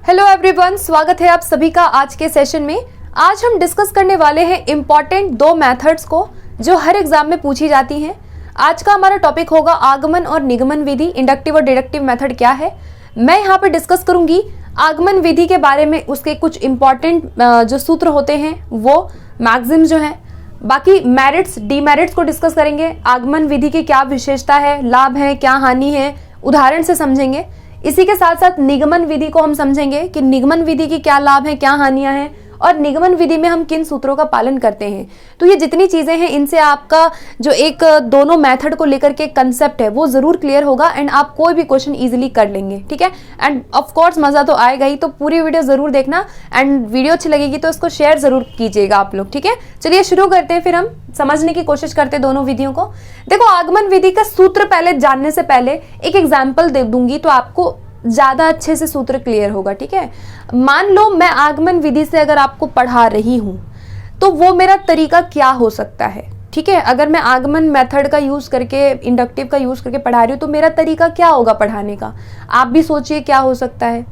Hello everyone, स्वागत है आप सभी का आज के सेशन में। आज हम डिस्कस करने वाले हैं इम्पॉर्टेंट दो मेथड्स को जो हर एग्जाम में पूछी जाती हैं। आज का हमारा टॉपिक होगा आगमन और निगमन विधि, इंडक्टिव और डिडक्टिव मेथड क्या है। मैं यहाँ पे डिस्कस करूंगी आगमन विधि के बारे में, उसके कुछ इंपॉर्टेंट जो सूत्र होते हैं वो मैक्सिम जो है। बाकी मेरिट्स डीमेरिट्स को डिस्कस करेंगे, आगमन विधि की क्या विशेषता है, लाभ है, क्या हानि है, उदाहरण से समझेंगे। इसी के साथ साथ निगमन विधि को हम समझेंगे कि निगमन विधि की क्या लाभ है, क्या हानियां हैं और निगमन विधि में हम किन सूत्रों का पालन करते हैं। तो ये जितनी चीजें हैं इनसे आपका जो एक दोनों मेथड को लेकर के कंसेप्ट है वो जरूर क्लियर होगा एंड आप कोई भी क्वेश्चन इजीली कर लेंगे, ठीक है। एंड ऑफ कोर्स मजा तो आएगा ही, तो पूरी वीडियो जरूर देखना एंड वीडियो अच्छी लगेगी तो इसको शेयर जरूर कीजिएगा आप लोग, ठीक है। चलिए शुरू करते हैं, फिर हम समझने की कोशिश करते हैं दोनों विधियों को। देखो, आगमन विधि का सूत्र पहले जानने से पहले एक एग्जाम्पल दे दूंगी तो आपको ज्यादा अच्छे से सूत्र क्लियर होगा, ठीक है। मान लो मैं आगमन विधि से अगर आपको पढ़ा रही हूं तो वो मेरा तरीका क्या हो सकता है, ठीक है। अगर मैं आगमन मेथड का यूज करके, इंडक्टिव का यूज करके पढ़ा रही हूं तो मेरा तरीका क्या होगा पढ़ाने का, आप भी सोचिए क्या हो सकता है।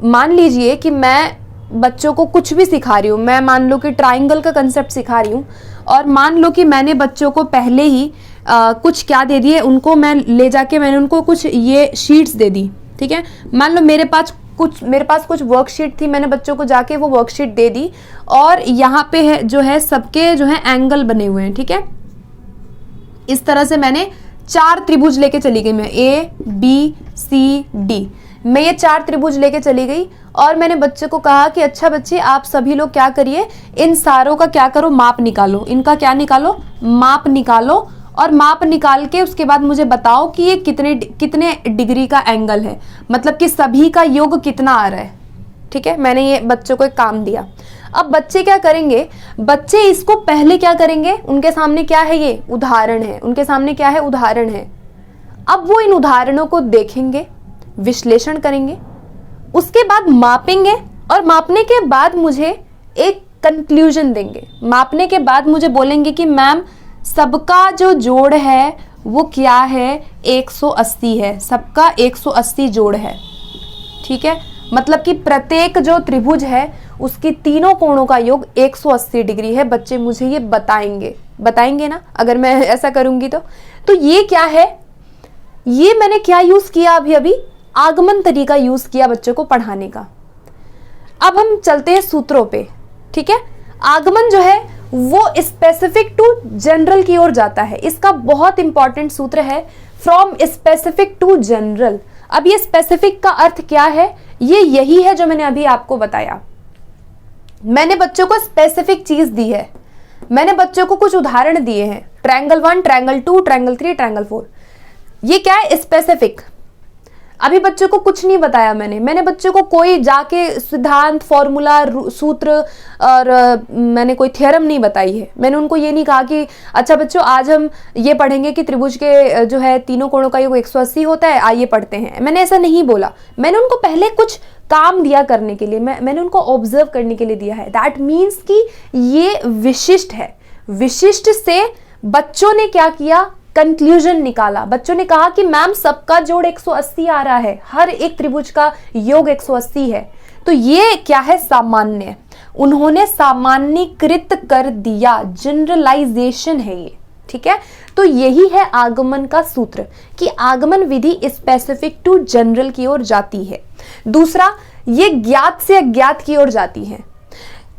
मान लीजिए कि मैं बच्चों को कुछ भी सिखा रही हूँ, मैं मान लो कि ट्राइंगल का कंसेप्ट सिखा रही हूँ और मान लो कि मैंने बच्चों को पहले ही कुछ क्या दे दिए, उनको मैं ले जाके मैंने उनको कुछ ये शीट्स दे दी, ठीक है। मान लो मेरे पास कुछ वर्कशीट थी, मैंने बच्चों को जाके वो वर्कशीट दे दी और यहाँ पे है जो है सबके जो है एंगल बने हुए हैं, ठीक है। इस तरह से मैंने 4 त्रिभुज लेके चली गई, मैं ABCD, मैं ये 4 त्रिभुज लेके चली गई और मैंने बच्चे को कहा कि अच्छा बच्चे आप सभी लोग क्या करिए, इन सारों का क्या करो, माप निकालो, इनका क्या निकालो, माप निकालो और माप निकाल के उसके बाद मुझे बताओ कि ये कितने डिग्री का एंगल है, मतलब कि सभी का योग कितना आ रहा है, ठीक है। मैंने ये बच्चों को एक काम दिया। अब बच्चे क्या करेंगे, बच्चे इसको पहले क्या करेंगे, उनके सामने क्या है, ये उदाहरण है, उनके सामने क्या है, उदाहरण है। अब वो इन उदाहरणों को देखेंगे, विश्लेषण करेंगे, उसके बाद मापेंगे और मापने के बाद मुझे एक कंक्लूजन देंगे। मापने के बाद मुझे बोलेंगे कि मैम सबका जो जोड़ है वो क्या है, 180 है, सबका 180 जोड़ है, ठीक है। मतलब कि प्रत्येक जो त्रिभुज है उसकी तीनों कोणों का योग 180 डिग्री है। बच्चे मुझे ये बताएंगे ना अगर मैं ऐसा करूंगी तो ये क्या है, ये मैंने क्या यूज किया, अभी आगमन तरीका यूज किया बच्चों को पढ़ाने का। अब हम चलते हैं सूत्रों पे, ठीक है। आगमन जो है वो स्पेसिफिक टू जनरल की ओर जाता है। इसका बहुत इंपॉर्टेंट सूत्र है, फ्रॉम स्पेसिफिक टू जनरल। अब ये स्पेसिफिक का अर्थ क्या है, ये यही है जो मैंने अभी आपको बताया। मैंने बच्चों को स्पेसिफिक चीज दी है, मैंने बच्चों को कुछ उदाहरण दिए हैं, ट्रायंगल 1, ट्रायंगल 2, ट्रायंगल 3, ट्रायंगल 4। ये क्या है, स्पेसिफिक। अभी बच्चों को कुछ नहीं बताया मैंने बच्चों को कोई जाके सिद्धांत, फॉर्मूला, सूत्र और मैंने कोई थ्योरम नहीं बताई है। मैंने उनको ये नहीं कहा कि अच्छा बच्चों आज हम ये पढ़ेंगे कि त्रिभुज के जो है तीनों कोणों का योग 180 होता है, आइए पढ़ते हैं। मैंने ऐसा नहीं बोला। मैंने उनको पहले कुछ काम दिया करने के लिए, मैंने उनको ऑब्जर्व करने के लिए दिया है। दैट मीन्स कि ये विशिष्ट है। विशिष्ट से बच्चों ने क्या किया, कंक्लूजन निकाला। बच्चों ने कहा कि मैम सबका जोड़ 180 आ रहा है, हर एक त्रिभुज का योग 180 है। तो ये क्या है, सामान्य। उन्होंने सामान्यीकृत कर दिया, जनरलाइजेशन है ये, ठीक है। तो यही है आगमन का सूत्र कि आगमन विधि स्पेसिफिक टू जनरल की ओर जाती है। दूसरा, ये ज्ञात से अज्ञात की ओर जाती है।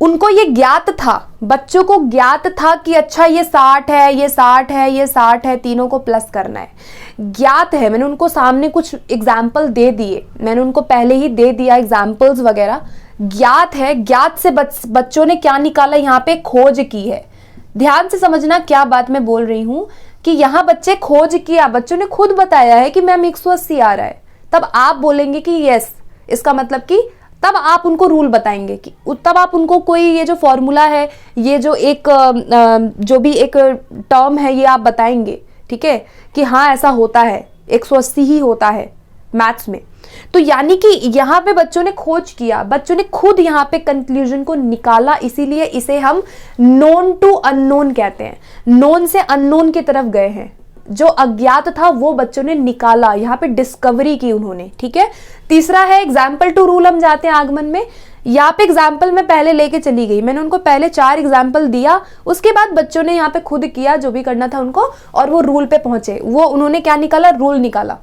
उनको ये ज्ञात था, बच्चों को ज्ञात था कि अच्छा ये 60 है, ये 60 है, ये 60 है, तीनों को प्लस करना है, ज्ञात है। मैंने उनको सामने कुछ एग्जाम्पल दे दिए, मैंने उनको पहले ही दे दिया एग्जाम्पल्स वगैरह। ज्ञात है, ज्ञात से बच्चों ने क्या निकाला, यहाँ पे खोज की है। ध्यान से समझना क्या बात मैं बोल रही हूँ कि यहाँ बच्चे खोज किया, बच्चों ने खुद बताया है कि मैम 180 आ रहा है। तब आप बोलेंगे कि यस, इसका मतलब कि तब आप उनको रूल बताएंगे कि तब आप उनको कोई ये जो फॉर्मूला है, ये जो एक जो भी एक टर्म है ये आप बताएंगे, ठीक है, कि हाँ ऐसा होता है, 180 ही होता है मैथ्स में। तो यानी कि यहाँ पे बच्चों ने खोज किया, बच्चों ने खुद यहाँ पे कंक्लूजन को निकाला, इसीलिए इसे हम नोन टू अननोन कहते हैं। नोन से अननोन की तरफ गए हैं, जो अज्ञात था वो बच्चों ने निकाला, यहाँ पे डिस्कवरी की उन्होंने, ठीक है। तीसरा है एग्जाम्पल टू रूल, हम जाते हैं आगमन में। यहाँ पे एग्जाम्पल मैं पहले लेके चली गई, मैंने उनको पहले 4 एग्जाम्पल दिया, उसके बाद बच्चों ने यहाँ पे खुद किया जो भी करना था उनको, और वो रूल पे पहुंचे। वो उन्होंने क्या निकाला, रूल निकाला,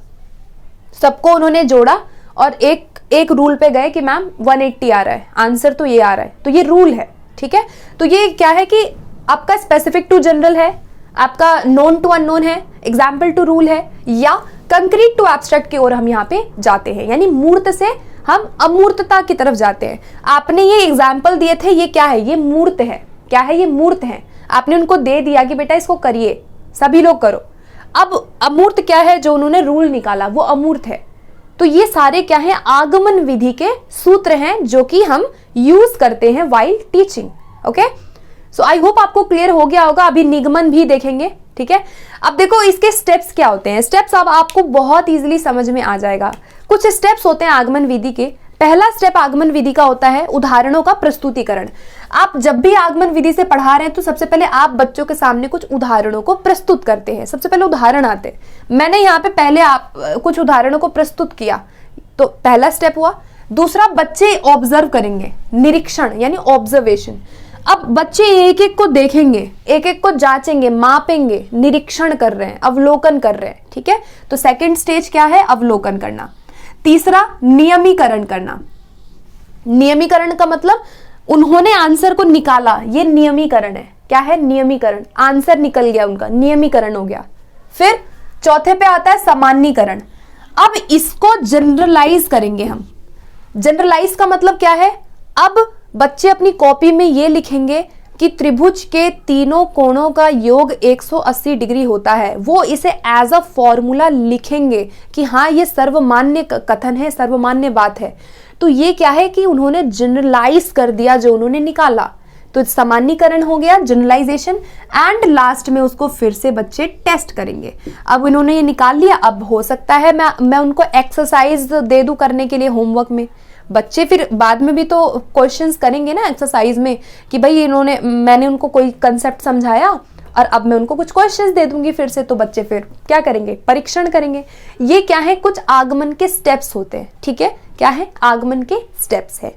सबको उन्होंने जोड़ा और एक रूल पे गए कि मैम 180 आ रहा है, आंसर तो ये आ रहा है, तो ये रूल है, ठीक है। तो ये क्या है कि आपका स्पेसिफिक टू जनरल है, आपका नोन टू अननोन है, एग्जाम्पल टू रूल है, या कंक्रीट टू एब्स्ट्रैक्ट की ओर हम यहाँ पे जाते हैं, यानी मूर्त से हम अमूर्तता की तरफ जाते हैं। आपने ये एग्जाम्पल दिए थे, ये क्या है, ये मूर्त है, क्या है, ये मूर्त है। आपने उनको दे दिया कि बेटा इसको करिए, सभी लोग करो। अब अमूर्त क्या है, जो उन्होंने रूल निकाला वो अमूर्त है। तो ये सारे क्या है, आगमन विधि के सूत्र हैं जो कि हम यूज करते हैं while teaching. Okay, so I hope आपको क्लियर हो गया होगा। अभी निगमन भी देखेंगे, ठीक है। अब देखो इसके स्टेप्स क्या होते हैं, स्टेप्स अब आपको बहुत इजीली समझ में आ जाएगा। कुछ स्टेप्स होते हैं आगमन विधि के। पहला स्टेप आगमन विधि का होता है उदाहरणों का प्रस्तुतिकरण। आप जब भी आगमन विधि से पढ़ा रहे हैं तो सबसे पहले आप बच्चों के सामने कुछ उदाहरणों को प्रस्तुत करते हैं। सबसे पहले उदाहरण आते हैं। मैंने यहाँ पे पहले आप कुछ उदाहरणों को प्रस्तुत किया, तो पहला स्टेप हुआ। दूसरा, बच्चे ऑब्जर्व करेंगे, निरीक्षण यानी ऑब्जर्वेशन। अब बच्चे एक एक को देखेंगे, एक एक को जांचेंगे, मापेंगे, निरीक्षण कर रहे हैं, अवलोकन कर रहे हैं, ठीक है। तो सेकंड स्टेज क्या है, अवलोकन करना। तीसरा, नियमीकरण करना। नियमीकरण का मतलब उन्होंने आंसर को निकाला, ये नियमीकरण है। क्या है, नियमीकरण, आंसर निकल गया उनका, नियमीकरण हो गया। फिर चौथे पे आता है सामान्यीकरण। अब इसको जनरलाइज करेंगे हम। जनरलाइज का मतलब क्या है, अब बच्चे अपनी कॉपी में ये लिखेंगे कि त्रिभुज के तीनों कोणों का योग 180 डिग्री होता है। वो इसे एज अ फॉर्मूला लिखेंगे कि हाँ ये सर्वमान्य कथन है, सर्वमान्य बात है। तो ये क्या है कि उन्होंने जनरलाइज कर दिया जो उन्होंने निकाला। तो सामान्यीकरण हो गया, जनरलाइजेशन, एंड लास्ट में उसको फिर से बच्चे टेस्ट करेंगे। अब इन्होंने ये निकाल लिया, अब हो सकता है मैं उनको एक्सरसाइज दे दूं करने के लिए होमवर्क में। बच्चे फिर बाद में भी तो क्वेश्चंस करेंगे ना एक्सरसाइज में कि भाई मैंने उनको कोई कंसेप्ट समझाया और अब मैं उनको कुछ क्वेश्चंस दे दूंगी फिर से, तो बच्चे फिर क्या करेंगे, परीक्षण करेंगे। ये क्या है, कुछ आगमन के स्टेप्स होते हैं, ठीक है। क्या है, आगमन के स्टेप्स है।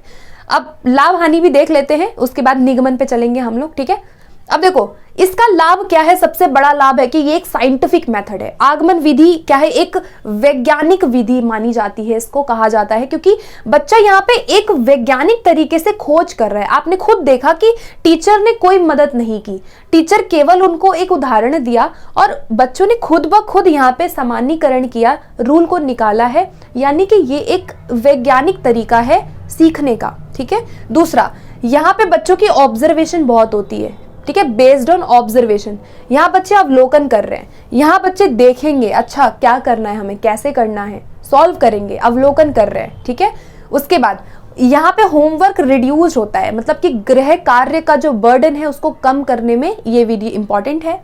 अब लाभ हानि भी देख लेते हैं, उसके बाद निगमन पे चलेंगे हम लोग, ठीक है। अब देखो इसका लाभ क्या है, सबसे बड़ा लाभ है कि ये एक साइंटिफिक मेथड है। आगमन विधि क्या है, एक वैज्ञानिक विधि मानी जाती है, इसको कहा जाता है, क्योंकि बच्चा यहाँ पे एक वैज्ञानिक तरीके से खोज कर रहा है। आपने खुद देखा कि टीचर ने कोई मदद नहीं की, टीचर केवल उनको एक उदाहरण दिया और बच्चों ने खुद ब खुद यहाँ पे सामान्यीकरण किया, रूल को निकाला है। यानी कि ये एक वैज्ञानिक तरीका है सीखने का, ठीक है। दूसरा, यहाँ पे बच्चों की ऑब्जर्वेशन बहुत होती है, ठीक है, बेस्ड ऑन ऑब्जर्वेशन। यहाँ बच्चे अवलोकन कर रहे हैं, यहाँ बच्चे देखेंगे अच्छा क्या करना है हमें, कैसे करना है, सॉल्व करेंगे, अवलोकन कर रहे हैं, ठीक है। उसके बाद यहाँ पे होमवर्क रिड्यूस होता है, मतलब कि गृह कार्य का जो बर्डन है उसको कम करने में ये विधि इंपॉर्टेंट है।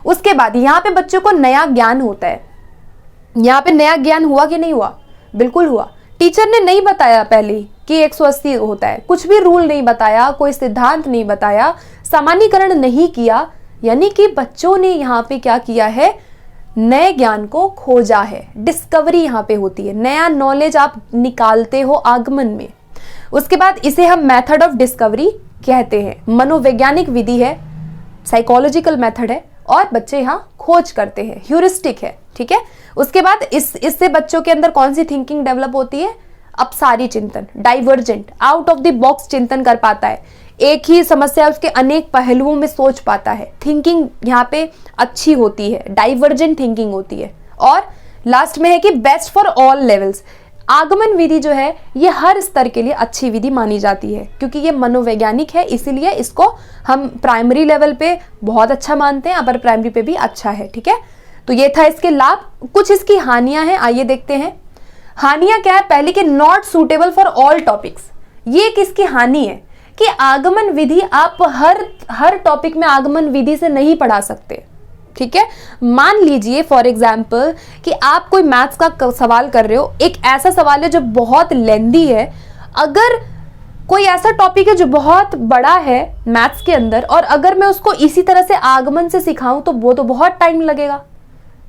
उसके बाद यहाँ पे बच्चों को नया ज्ञान होता है। यहाँ पे नया ज्ञान हुआ कि नहीं हुआ, बिल्कुल हुआ। टीचर ने नहीं बताया पहले कि 180 होता है, कुछ भी रूल नहीं बताया, कोई सिद्धांत नहीं बताया, सामान्यीकरण नहीं किया, यानी कि बच्चों ने यहाँ पे क्या किया है, नए ज्ञान को खोजा है। डिस्कवरी यहाँ पे होती है, नया नॉलेज आप निकालते हो आगमन में। उसके बाद इसे हम मेथड ऑफ डिस्कवरी कहते हैं। मनोवैज्ञानिक विधि है, साइकोलॉजिकल मेथड है और बच्चे यहाँ खोज करते हैं, ह्यूरिस्टिक है, ठीक है। उसके बाद इससे बच्चों के अंदर कौन सी थिंकिंग डेवलप होती है, अपसारी चिंतन, divergent, out of the box चिंतन कर पाता है, एक ही समस्या उसके अनेक पहलुओं में सोच पाता है, थिंकिंग यहाँ पे अच्छी होती है, डाइवर्जेंट थिंकिंग होती है। और लास्ट में है कि बेस्ट फॉर ऑल लेवल्स। आगमन विधि जो है ये हर स्तर के लिए अच्छी विधि मानी जाती है, क्योंकि ये मनोवैज्ञानिक है, इसीलिए इसको हम प्राइमरी लेवल पे बहुत अच्छा मानते हैं, अपर प्राइमरी पे भी अच्छा है, ठीक है। तो ये था इसके लाभ। कुछ इसकी हानियां हैं, आइए देखते हैं। हानियां क्या है, पहले कि not suitable for all topics. ये किसकी हानि है कि आगमन विधि आप हर टॉपिक में आगमन विधि से नहीं पढ़ा सकते, ठीक है। मान लीजिए फॉर एग्जाम्पल कि आप कोई मैथ्स का सवाल कर रहे हो, एक ऐसा सवाल है जो बहुत लेंदी है, अगर कोई ऐसा टॉपिक है जो बहुत बड़ा है मैथ्स के अंदर और अगर मैं उसको इसी तरह से आगमन से सिखाऊं तो वो तो बहुत टाइम लगेगा,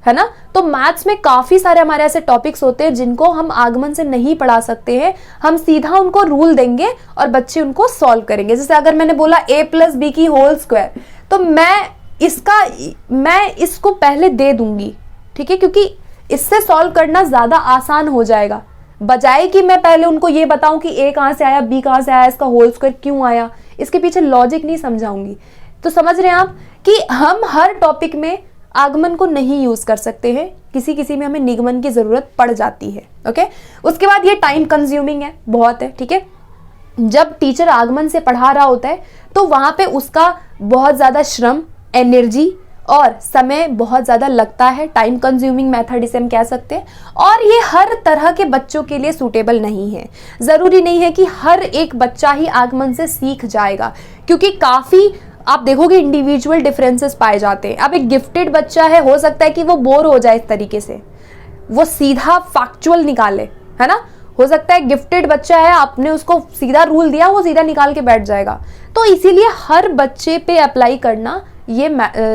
है ना। तो मैथ्स में काफी सारे हमारे ऐसे टॉपिक्स होते हैं जिनको हम आगमन से नहीं पढ़ा सकते हैं, हम सीधा उनको रूल देंगे और बच्चे उनको सॉल्व करेंगे। जैसे अगर मैंने बोला a+b की होल स्क्वायर, तो मैं इसको पहले दे दूंगी, ठीक है, क्योंकि इससे सॉल्व करना ज्यादा आसान हो जाएगा, बजाय कि मैं पहले उनको ये बताऊं कि a कहां से आया, b कहां से आया, इसका होल स्क्वायर क्यों आया, इसके पीछे लॉजिक नहीं समझाऊंगी। तो समझ रहे हैं आप कि हम हर टॉपिक में आगमन को नहीं यूज कर सकते हैं, किसी किसी में हमें निगमन की जरूरत पड़ जाती है। ओके, उसके बाद ये टाइम कंज्यूमिंग है, बहुत है, ठीक है। जब टीचर आगमन से पढ़ा रहा होता है तो वहां पे उसका बहुत ज्यादा श्रम, एनर्जी और समय बहुत ज्यादा लगता है, टाइम कंज्यूमिंग मेथड इसे हम कह सकते हैं। और ये हर तरह के बच्चों के लिए सूटेबल नहीं है। जरूरी नहीं है कि हर एक बच्चा ही आगमन से सीख जाएगा, क्योंकि काफी आप देखोगे इंडिविजुअल डिफरेंसेस पाए जाते हैं। अब एक गिफ्टेड बच्चा है, हो सकता है कि वो बोर हो जाए इस तरीके से, वो सीधा फैक्चुअल निकाले, है ना। हो सकता है गिफ्टेड बच्चा है, आपने उसको सीधा रूल दिया, वो सीधा निकाल के बैठ जाएगा। तो इसीलिए हर बच्चे पे अप्लाई करना ये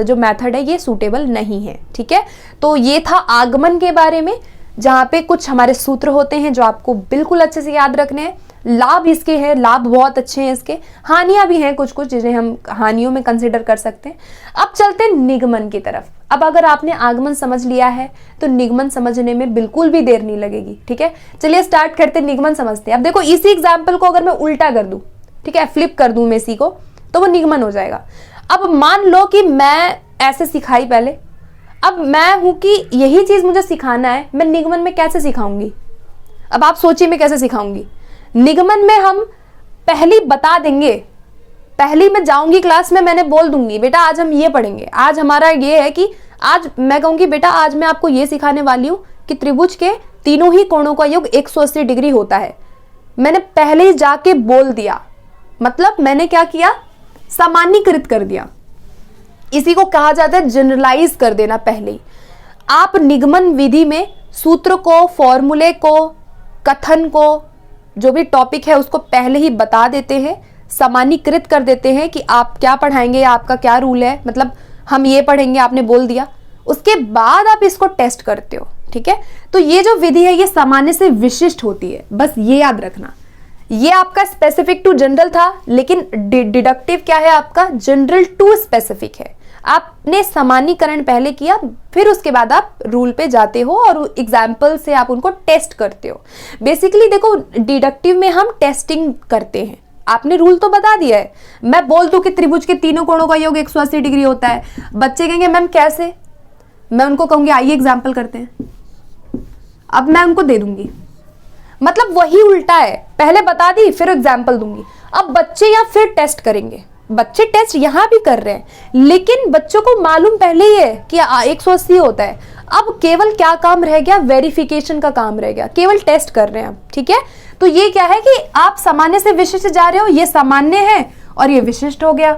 जो मेथड है ये सूटेबल नहीं है, ठीक है। तो ये था आगमन के बारे में, जहाँ पे कुछ हमारे सूत्र होते हैं जो आपको बिल्कुल अच्छे से याद रखने हैं। लाभ इसके हैं, लाभ बहुत अच्छे हैं इसके, हानियां भी हैं कुछ कुछ जिन्हें हम हानियों में कंसिडर कर सकते हैं। अब चलते हैं निगमन की तरफ। अब अगर आपने आगमन समझ लिया है तो निगमन समझने में बिल्कुल भी देर नहीं लगेगी, ठीक है। चलिए स्टार्ट करते हैं, निगमन समझते हैं। अब देखो इसी एग्जाम्पल को अगर मैं उल्टा कर दूं, ठीक है, फ्लिप कर दूं मैं इसी को, तो वो निगमन हो जाएगा। अब मान लो कि मैं ऐसे सिखाई पहले, अब मैं हूं कि यही चीज मुझे सिखाना है, मैं निगमन में कैसे सिखाऊंगी। अब आप सोचिए मैं कैसे सिखाऊंगी। निगमन में हम पहली बता देंगे, पहली मैं जाऊंगी क्लास में, मैंने बोल दूंगी बेटा आज हम ये पढ़ेंगे, आज हमारा ये है कि आज मैं कहूंगी बेटा आज मैं आपको ये सिखाने वाली हूं कि त्रिभुज के तीनों ही कोणों का योग 180 डिग्री होता है। मैंने पहले ही जाके बोल दिया, मतलब मैंने क्या किया, सामान्यीकृत कर दिया। इसी को कहा जाता है जनरलाइज कर देना। पहले ही आप निगमन विधि में सूत्र को, फॉर्मूले को, कथन को, जो भी टॉपिक है उसको पहले ही बता देते हैं, सामान्यीकृत कर देते हैं कि आप क्या पढ़ाएंगे, आपका क्या रूल है, मतलब हम ये पढ़ेंगे, आपने बोल दिया, उसके बाद आप इसको टेस्ट करते हो, ठीक है। तो ये जो विधि है ये सामान्य से विशिष्ट होती है, बस ये याद रखना। ये आपका स्पेसिफिक टू जनरल था, लेकिन डिडक्टिव क्या है आपका, जनरल टू स्पेसिफिक है। आपने सामान्यीकरण पहले किया, फिर उसके बाद आप रूल पे जाते हो और एग्जाम्पल से आप उनको टेस्ट करते हो। बेसिकली देखो डिडक्टिव में हम टेस्टिंग करते हैं। आपने रूल तो बता दिया है, मैं बोल दूं कि त्रिभुज के तीनों कोणों का योग 180 डिग्री होता है, बच्चे कहेंगे मैम कैसे, मैं उनको कहूंगी आइए एग्जाम्पल करते हैं, अब मैं उनको दे दूंगी। मतलब वही उल्टा है, पहले बता दी फिर एग्जाम्पल दूंगी। अब बच्चे या फिर टेस्ट करेंगे, बच्चे टेस्ट यहां भी कर रहे हैं, लेकिन बच्चों को मालूम पहले ही है कि 180 होता है। अब केवल क्या काम रह गया, वेरिफिकेशन का काम रह गया, केवल टेस्ट कर रहे हैं अब, ठीक है। तो ये क्या है कि आप सामान्य से विशिष्ट जा रहे हो, ये सामान्य है और ये विशिष्ट हो गया।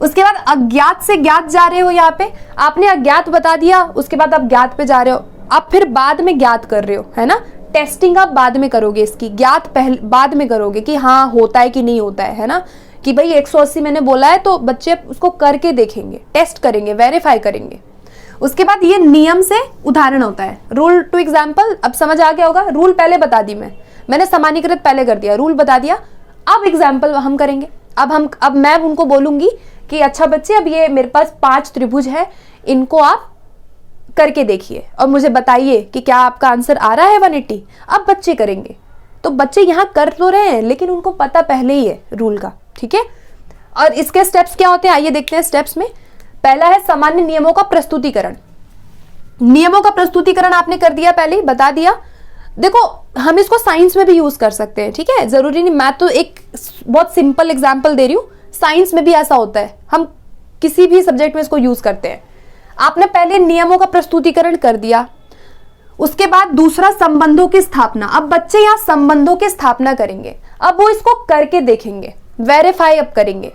उसके बाद अज्ञात से ज्ञात जा रहे हो, यहाँ पे आपने अज्ञात बता दिया, उसके बाद आप ज्ञात पे जा रहे हो, आप फिर बाद में ज्ञात कर रहे हो, है ना। टेस्टिंग आप बाद में करोगे इसकी, ज्ञात पहले बाद में करोगे कि हाँ होता है कि नहीं होता है ना, कि भाई 180 मैंने बोला है, तो बच्चे उसको करके देखेंगे, टेस्ट करेंगे, वेरीफाई करेंगे। उसके बाद ये नियम से उदाहरण होता है, रूल टू एग्जाम्पल। अब समझ आ गया होगा, रूल पहले बता दी मैंने सामान्यीकृत पहले कर दिया, रूल बता दिया, अब एग्जाम्पल हम करेंगे। अब मैं उनको बोलूंगी कि अच्छा बच्चे अब ये मेरे पास 5 त्रिभुज है, इनको आप करके देखिए और मुझे बताइए कि क्या आपका आंसर आ रहा है 180। अब बच्चे करेंगे, तो बच्चे यहां कर तो रहे हैं लेकिन उनको पता पहले ही है रूल का, ठीक है। और इसके स्टेप्स क्या होते हैं आइए देखते हैं स्टेप्स में। पहला है सामान्य नियमों का प्रस्तुतिकरण। नियमों का प्रस्तुतिकरण आपने कर दिया, पहले ही बता दिया। देखो हम इसको साइंस में भी यूज कर सकते हैं, ठीक है, जरूरी नहीं, मैं तो एक बहुत सिंपल एग्जांपल दे रही हूं, साइंस में भी ऐसा होता है, हम किसी भी सब्जेक्ट में इसको यूज करते हैं। आपने पहले नियमों का प्रस्तुतिकरण कर दिया, उसके बाद दूसरा संबंधों की स्थापना। अब बच्चे यहाँ संबंधों की स्थापना करेंगे, अब वो इसको करके देखेंगे, वेरीफाई अब करेंगे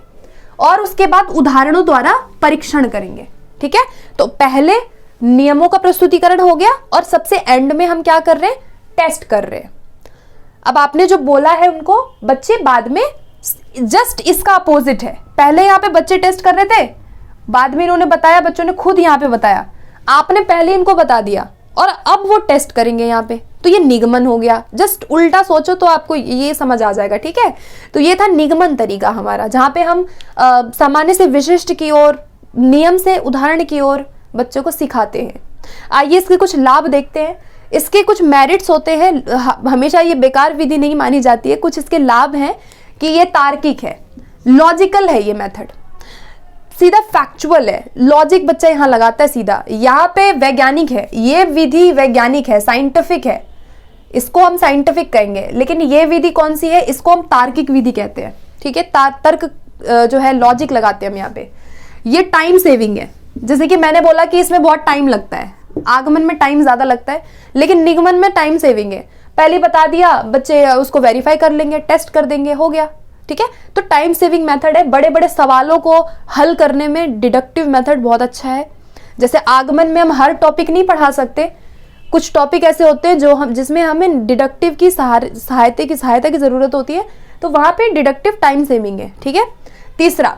और उसके बाद उदाहरणों द्वारा परीक्षण करेंगे, ठीक है। तो पहले नियमों का प्रस्तुतिकरण हो गया और सबसे एंड में हम क्या कर रहे हैं, टेस्ट कर रहे हैं। अब आपने जो बोला है उनको बच्चे बाद में, जस्ट इसका अपोजिट है, पहले यहाँ पे बच्चे टेस्ट कर रहे थे, बाद में इन्होंने बताया, बच्चों ने खुद यहाँ पे बताया, आपने पहले इनको बता दिया और अब वो टेस्ट करेंगे यहाँ पे, तो ये निगमन हो गया। जस्ट उल्टा सोचो तो आपको ये समझ आ जाएगा, ठीक है। तो ये था निगमन तरीका हमारा, जहाँ पे हम सामान्य से विशिष्ट की ओर, नियम से उदाहरण की ओर बच्चों को सिखाते हैं। आइए इसके कुछ लाभ देखते हैं। इसके कुछ मेरिट्स होते हैं, हमेशा ये बेकार विधि नहीं मानी जाती है। कुछ इसके लाभ हैं कि ये तार्किक है, लॉजिकल है, ये मेथड सीधा फैक्चुअल है, लॉजिक बच्चा यहाँ लगाता है सीधा। यहाँ पे वैज्ञानिक है, ये विधि वैज्ञानिक है, साइंटिफिक है, इसको हम साइंटिफिक कहेंगे। लेकिन ये विधि कौन सी है, इसको हम तार्किक विधि कहते हैं, ठीक है। तर्क जो है, लॉजिक लगाते हैं हम यहाँ पे। ये टाइम सेविंग है, जैसे कि मैंने बोला कि इसमें बहुत टाइम लगता है, आगमन में टाइम ज्यादा लगता है, लेकिन निगमन में टाइम सेविंग है। पहले बता दिया, बच्चे उसको वेरीफाई कर लेंगे, टेस्ट कर देंगे, हो गया, ठीक है। तो टाइम सेविंग मेथड है। बड़े बड़े सवालों को हल करने में डिडक्टिव मेथड बहुत अच्छा है। जैसे आगमन में हम हर टॉपिक नहीं पढ़ा सकते, कुछ टॉपिक ऐसे होते हैं जो जिसमें हमें डिडक्टिव की सहायता की जरूरत होती है, तो वहां पे डिडक्टिव टाइम सेविंग है, ठीक है। तीसरा,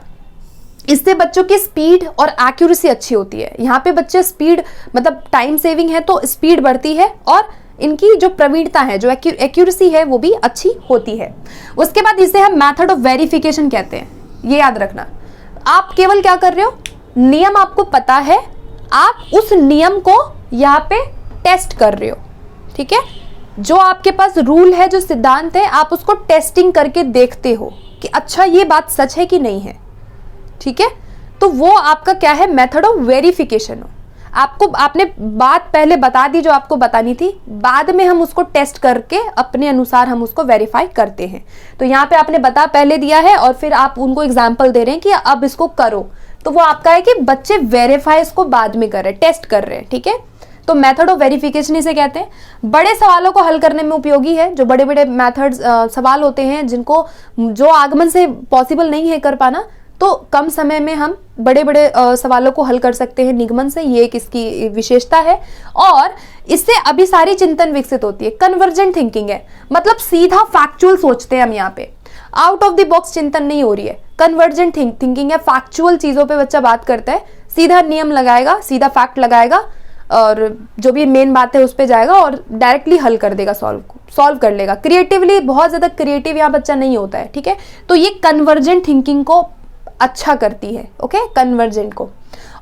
इससे बच्चों की स्पीड और एक्यूरेसी अच्छी होती है। यहाँ पे बच्चे स्पीड, मतलब टाइम सेविंग है तो स्पीड बढ़ती है और इनकी जो प्रवीणता है, जो एक्यूरेसी है, वो भी अच्छी होती है। उसके बाद इसे हम मेथड ऑफ वेरिफिकेशन कहते हैं, ये याद रखना। आप केवल क्या कर रहे हो, नियम आपको पता है, आप उस नियम को यहाँ पे टेस्ट कर रहे हो, ठीक है। जो आपके पास रूल है, जो सिद्धांत है, आप उसको टेस्टिंग करके देखते हो कि अच्छा ये बात सच है कि नहीं है, ठीक है। तो वो आपका क्या है, मेथड ऑफ वेरिफिकेशन हो। आपने बात पहले बता दी जो आपको बतानी थी, बाद में हम उसको टेस्ट करके अपने अनुसार हम उसको वेरीफाई करते हैं। तो यहाँ पे आपने बता पहले दिया है और फिर आप उनको एग्जाम्पल दे रहे हैं कि अब इसको करो, तो वो आपका है कि बच्चे वेरीफाई इसको बाद में कर रहे हैं, टेस्ट कर रहे हैं, ठीक है। तो मेथड ऑफ वेरिफिकेशन इसे कहते हैं। बड़े सवालों को हल करने में उपयोगी है। जो बड़े बड़े मेथड्स सवाल होते हैं जिनको जो आगमन से पॉसिबल नहीं है कर पाना, तो कम समय में हम बड़े बड़े सवालों को हल कर सकते हैं निगमन से, ये एक इसकी विशेषता है। और इससे अभी सारी चिंतन विकसित होती है। कन्वर्जेंट थिंकिंग है, मतलब सीधा फैक्चुअल सोचते हैं हम, यहाँ पे आउट ऑफ द बॉक्स चिंतन नहीं हो रही है। कन्वर्जेंट थिंकिंग है, फैक्चुअल चीजों पे बच्चा बात करता है, सीधा नियम लगाएगा, सीधा फैक्ट लगाएगा और जो भी मेन बात है उस पर जाएगा और डायरेक्टली हल कर देगा, सॉल्व कर लेगा। क्रिएटिवली बहुत ज्यादा क्रिएटिव यहाँ बच्चा नहीं होता है, ठीक है। तो ये कन्वर्जेंट थिंकिंग को अच्छा करती है, ओके, कन्वर्जेंट को।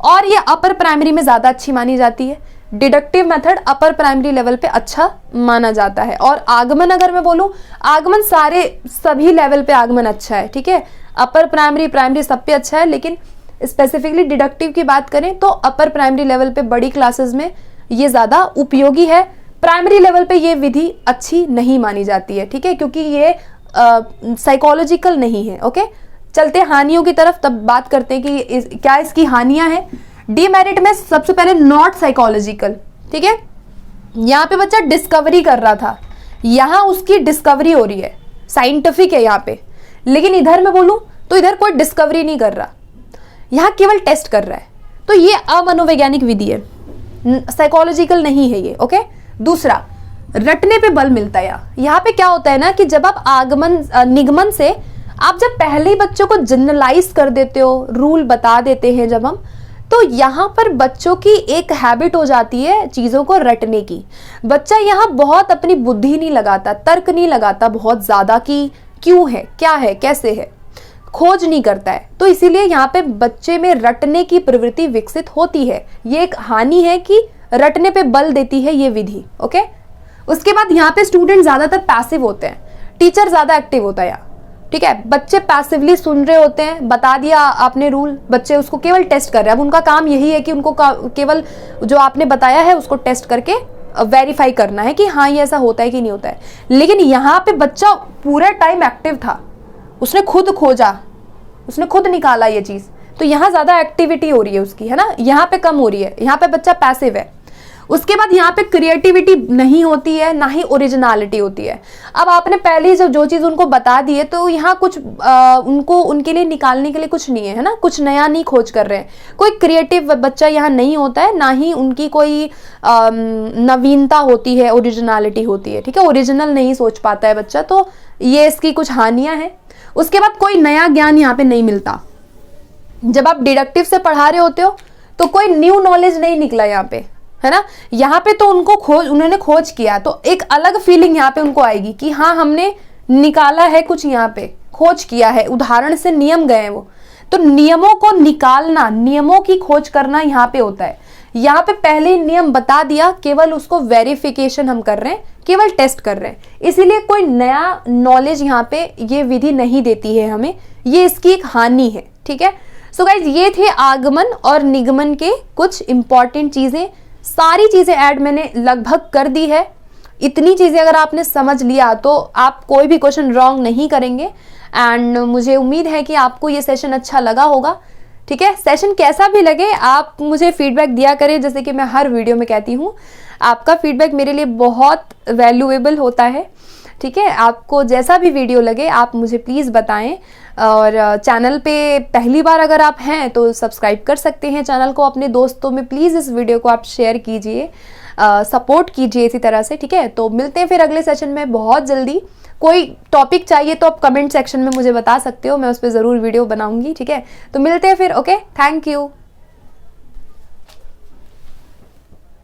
और ये अपर प्राइमरी में ज्यादा अच्छी मानी जाती है। Deductive method upper primary level पे अच्छा माना जाता है। और आगमन, अगर मैं बोलूं, आगमन सभी लेवल पे आगमन अच्छा है, ठीक है। अपर प्राइमरी सब पे अच्छा है, लेकिन स्पेसिफिकली डिडक्टिव की बात करें तो अपर प्राइमरी लेवल पे बड़ी क्लासेस में ये ज्यादा उपयोगी है। प्राइमरी लेवल पे ये विधि अच्छी नहीं मानी जाती है, ठीक है, क्योंकि ये साइकोलॉजिकल नहीं है, ओके। चलते हानियों की तरफ, तब बात करते हैं कि क्या इसकी हानियां हैं। डीमेरिट में सबसे पहले नॉट साइकोलॉजिकल, ठीक है। यहाँ पे बच्चा डिस्कवरी कर रहा था, यहाँ उसकी डिस्कवरी हो रही है, साइंटिफिक है यहाँ पे। लेकिन इधर मैं बोलूं तो इधर कोई डिस्कवरी नहीं कर रहा, यहाँ केवल टेस्ट कर रहा है। तो ये अमनोवैज्ञानिक विधि है, साइकोलॉजिकल नहीं है ये, ओके। दूसरा, रटने पे बल मिलता है। यहाँ पे क्या होता है ना कि जब आप निगमन से आप जब पहले ही बच्चों को जनरलाइज कर देते हो, रूल बता देते हैं जब हम, तो यहाँ पर बच्चों की एक हैबिट हो जाती है चीजों को रटने की। बच्चा यहाँ बहुत अपनी बुद्धि नहीं लगाता, तर्क नहीं लगाता बहुत ज्यादा कि क्यों है, क्या है, कैसे है, खोज नहीं करता है। तो इसीलिए यहाँ पे बच्चे में रटने की प्रवृत्ति विकसित होती है। ये एक हानि है कि रटने पे बल देती है ये विधि, ओके। उसके बाद यहाँ पे स्टूडेंट ज्यादातर पैसिव होते हैं, टीचर ज्यादा एक्टिव होता है, ठीक है। बच्चे पैसिवली सुन रहे होते हैं, बता दिया आपने रूल, बच्चे उसको केवल टेस्ट कर रहे हैं। अब उनका काम यही है कि उनको केवल जो आपने बताया है उसको टेस्ट करके वेरीफाई करना है कि हाँ ये ऐसा होता है कि नहीं होता है। लेकिन यहाँ पे बच्चा पूरा टाइम एक्टिव था, उसने खुद खोजा, उसने खुद निकाला ये चीज, तो यहाँ ज्यादा एक्टिविटी हो रही है उसकी, है ना। यहाँ पे कम हो रही है, यहाँ पे बच्चा पैसिव है। उसके बाद यहाँ पे क्रिएटिविटी नहीं होती है, ना ही ओरिजिनलिटी होती है। अब आपने पहले जो चीज उनको बता दी है, तो यहाँ कुछ उनके लिए निकालने के लिए कुछ नहीं है, है ना। कुछ नया नहीं खोज कर रहे हैं, कोई क्रिएटिव बच्चा यहाँ नहीं होता है, ना ही उनकी कोई नवीनता होती है, ओरिजिनलिटी होती है, ठीक है। ओरिजिनल नहीं सोच पाता है बच्चा, तो ये इसकी कुछ हानियां हैं। उसके बाद कोई नया ज्ञान यहाँ पे नहीं मिलता। जब आप डिडक्टिव से पढ़ा रहे होते हो तो कोई न्यू नॉलेज नहीं निकला यहाँ पे, है ना। यहाँ पे तो उन्होंने खोज किया, तो एक अलग फीलिंग यहाँ पे उनको आएगी कि हाँ हमने निकाला है कुछ, यहाँ पे खोज किया है, उदाहरण से नियम गए वो। तो नियमों को निकालना, नियमों की खोज करना यहाँ पे होता है। यहाँ पे पहले ही नियम बता दिया, केवल उसको वेरिफिकेशन हम कर रहे हैं, केवल टेस्ट कर रहे हैं, इसीलिए कोई नया नॉलेज यहाँ पे ये विधि नहीं देती है हमें, ये इसकी एक हानि है, ठीक है। सो गाइज, ये थे आगमन और निगमन के कुछ इंपॉर्टेंट चीजें। सारी चीजें ऐड मैंने लगभग कर दी है। इतनी चीजें अगर आपने समझ लिया तो आप कोई भी क्वेश्चन रॉन्ग नहीं करेंगे। एंड मुझे उम्मीद है कि आपको ये सेशन अच्छा लगा होगा, ठीक है। सेशन कैसा भी लगे आप मुझे फीडबैक दिया करें, जैसे कि मैं हर वीडियो में कहती हूँ, आपका फीडबैक मेरे लिए बहुत वैल्यूएबल होता है, ठीक है। आपको जैसा भी वीडियो लगे आप मुझे प्लीज़ बताएं। और चैनल पे पहली बार अगर आप हैं तो सब्सक्राइब कर सकते हैं चैनल को, अपने दोस्तों में प्लीज़ इस वीडियो को आप शेयर कीजिए, सपोर्ट कीजिए इसी तरह से, ठीक है। तो मिलते हैं फिर अगले सेशन में बहुत जल्दी। कोई टॉपिक चाहिए तो आप कमेंट सेक्शन में मुझे बता सकते हो, मैं उस पर ज़रूर वीडियो बनाऊंगी, ठीक है। तो मिलते हैं फिर, ओके, थैंक यू।